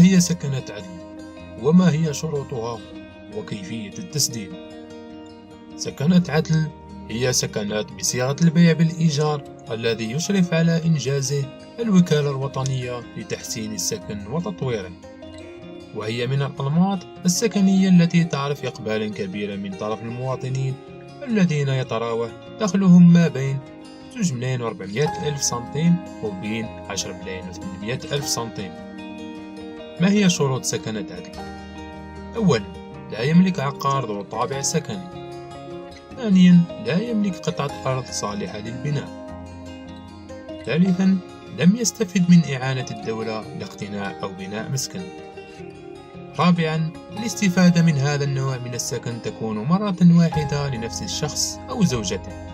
هي سكنات عدن؟ وما هي شروطها وكيفية التسديد؟ سكنات عدن هي سكنات بصيغة البيع بالإيجار الذي يشرف على إنجازه الوكالة الوطنية لتحسين السكن وتطويره، وهي من الأنماط السكنية التي تعرف إقبالا كبيرا من طرف المواطنين الذين يتراوح دخلهم ما بين 2,400,000 سنتيم وبين 10,800,000 سنتيم. ما هي شروط سكنات عدن؟ أولا، لا يملك عقار ذو طابع سكني. ثانيا، لا يملك قطعة أرض صالحة للبناء. ثالثا، لم يستفد من إعانة الدولة لاقتناء أو بناء مسكن. رابعا، الاستفادة من هذا النوع من السكن تكون مرة واحدة لنفس الشخص أو زوجته.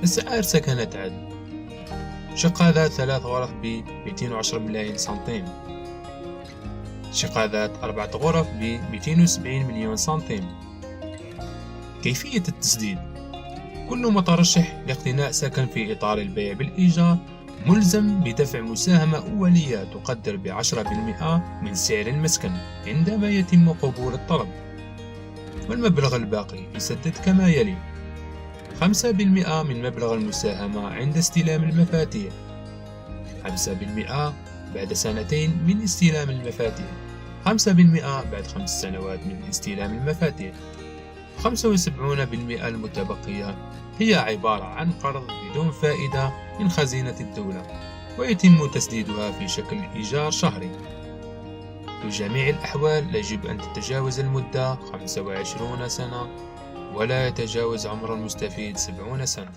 أسعار سكنات عدن: شقة ذات 3 غرف ب 210 ملايين سنتيم، شقة ذات 4 غرف ب 270 مليون سنتيم. كيفية التسديد: كل مترشح لاقتناء سكن في إطار البيع بالإيجار ملزم بدفع مساهمة أولية تقدر ب10% من سعر المسكن عندما يتم قبول الطلب، والمبلغ الباقي يسدد كما يلي: 5% من مبلغ المساهمة عند استلام المفاتيح، 5% بعد 2 من استلام المفاتيح، 5% بعد 5 سنوات من استلام المفاتيح. 75% المتبقية هي عبارة عن قرض بدون فائدة من خزينة الدولة، ويتم تسديدها في شكل إيجار شهري. في جميع الأحوال يجب أن تتجاوز المدة 25 سنة، ولا يتجاوز عمر المستفيد 70 سنة.